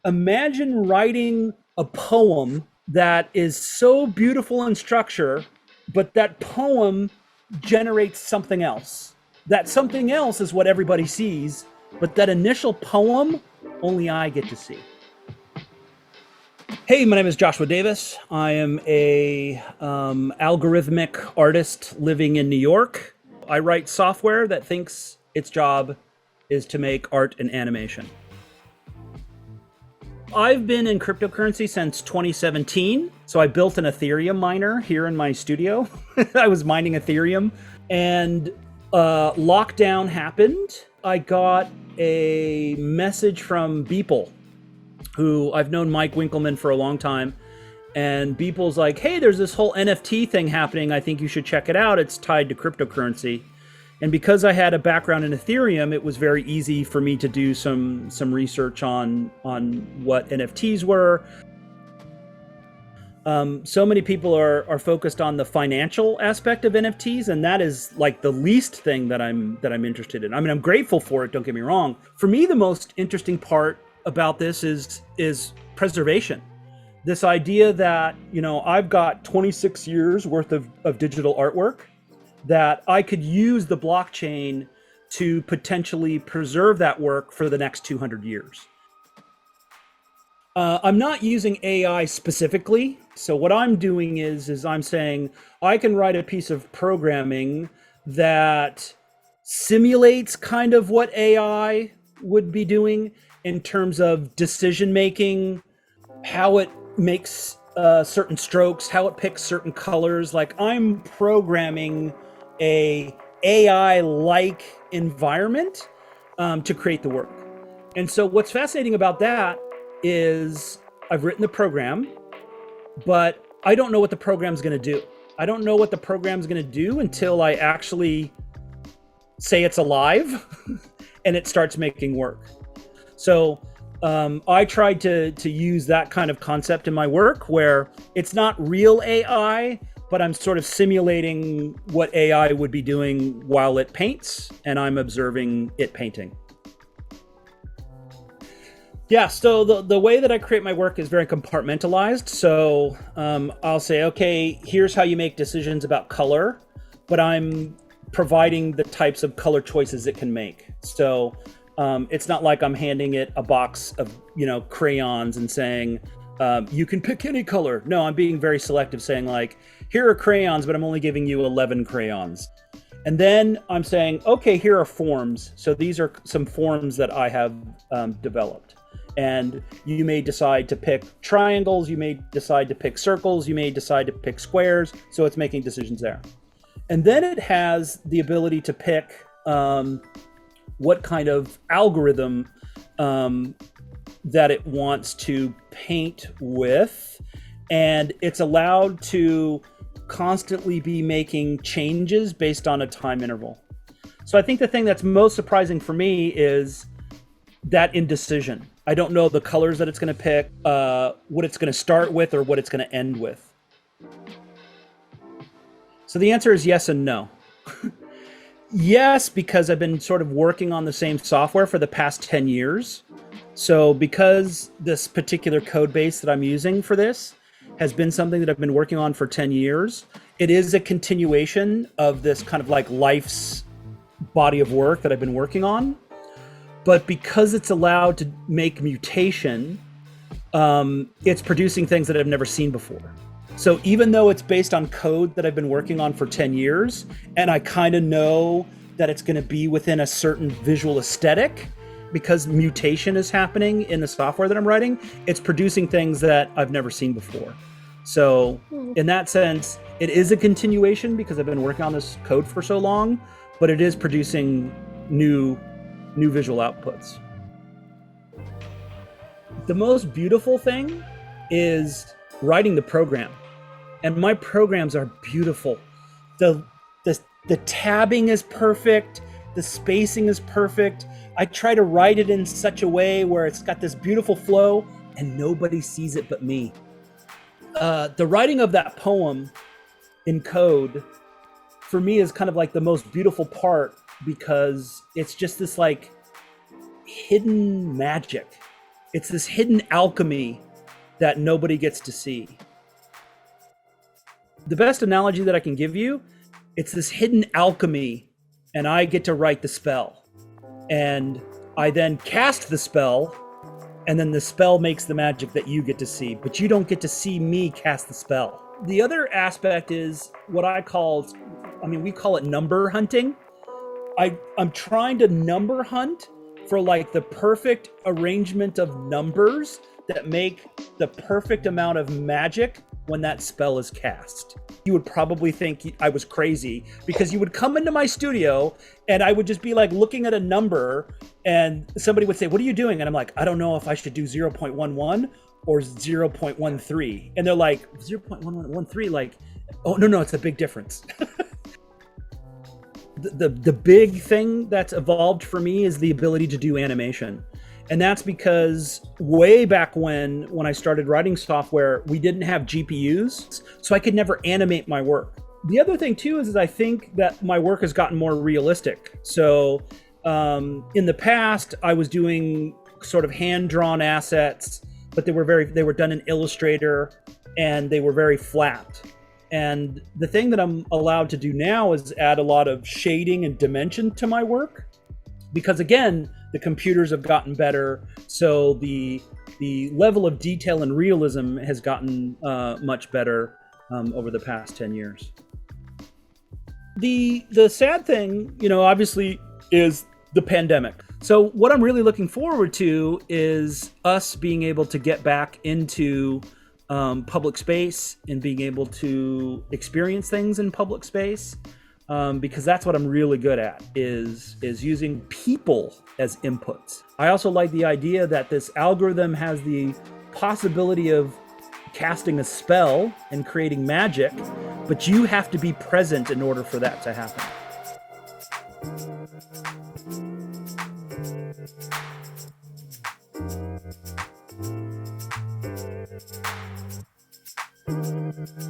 Imagine writing a poem that is so beautiful in structure, but that poem generates something else. That something else is what everybody sees, but that initial poem, only I get to see. Hey, my name is Joshua Davis. I am a algorithmic artist living in New York. I write software that thinks its job is to make art and animation. I've been in cryptocurrency since 2017. So I built an Ethereum miner here in my studio. I was mining Ethereum and lockdown happened. I got a message from Beeple, who I've known Mike Winkleman for a long time. And Beeple's like, hey, there's this whole NFT thing happening. I think you should check it out. It's tied to cryptocurrency. And because I had a background in Ethereum, it was very easy for me to do some research on what NFTs were. So many people are focused on the financial aspect of NFTs, and that is like the least thing that I'm interested in. I mean, I'm grateful for it, don't get me wrong. For me, the most interesting part about this is preservation. This idea that, you know, I've got 26 years worth of digital artwork that I could use the blockchain to potentially preserve that work for the next 200 years. I'm not using AI specifically. So what I'm doing is I'm saying I can write a piece of programming that simulates kind of what AI would be doing in terms of decision making, how it makes certain strokes, how it picks certain colors. Like I'm programming a AI-like environment to create the work. And so what's fascinating about that is I've written the program, but I don't know what the program's going to do. I don't know what the program's going to do until I actually say it's alive and it starts making work. So I tried to use that kind of concept in my work where it's not real AI, but I'm sort of simulating what AI would be doing while it paints, and I'm observing it painting. Yeah, so the way that I create my work is very compartmentalized. So I'll say, okay, here's how you make decisions about color, but I'm providing the types of color choices it can make. So it's not like I'm handing it a box of, you know, crayons and saying, you can pick any color. No, I'm being very selective, saying like, here are crayons, but I'm only giving you 11 crayons. And then I'm saying, okay, here are forms. So these are some forms that I have developed. And you may decide to pick triangles, you may decide to pick circles, you may decide to pick squares. So it's making decisions there. And then it has the ability to pick what kind of algorithm that it wants to paint with. And it's allowed to constantly be making changes based on a time interval. So I think the thing that's most surprising for me is that indecision. I don't know the colors that it's going to pick, what it's going to start with, or what it's going to end with. So the answer is yes and no. Yes, because I've been sort of working on the same software for the past 10 years. So because this particular code base that I'm using for this has been something that I've been working on for 10 years, it is a continuation of this kind of like life's body of work that I've been working on. But because it's allowed to make mutation, it's producing things that I've never seen before. So even though it's based on code that I've been working on for 10 years, and I kind of know that it's going to be within a certain visual aesthetic, because mutation is happening in the software that I'm writing, it's producing things that I've never seen before. So in that sense, it is a continuation because I've been working on this code for so long, but it is producing new visual outputs. The most beautiful thing is writing the program. And my programs are beautiful. The tabbing is perfect. The spacing is perfect. I try to write it in such a way where it's got this beautiful flow and nobody sees it but me. The writing of that poem in code for me is kind of like the most beautiful part, because it's just this like hidden magic. It's this hidden alchemy that nobody gets to see. The best analogy that I can give you, it's this hidden alchemy, and I get to write the spell. And I then cast the spell, and then the spell makes the magic that you get to see, but you don't get to see me cast the spell. The other aspect is what I call, we call it number hunting. I'm trying to number hunt for like the perfect arrangement of numbers that make the perfect amount of magic when that spell is cast. You would probably think I was crazy because you would come into my studio and I would just be like looking at a number and somebody would say, "What are you doing?" And I'm like, "I don't know if I should do 0.11 or 0.13. And they're like, 0.1113, like, oh, no, it's a big difference. The big thing that's evolved for me is the ability to do animation. And that's because way back when I started writing software, we didn't have GPUs, so I could never animate my work. The other thing too is I think that my work has gotten more realistic. So in the past, I was doing sort of hand-drawn assets, but they were done in Illustrator and they were very flat. And the thing that I'm allowed to do now is add a lot of shading and dimension to my work, because again, the computers have gotten better, so the level of detail and realism has gotten much better over the past 10 years. The sad thing, obviously, is the pandemic. So what I'm really looking forward to is us being able to get back into public space and being able to experience things in public space, because that's what I'm really good at, is using people as inputs. I also like the idea that this algorithm has the possibility of casting a spell and creating magic, but you have to be present in order for that to happen.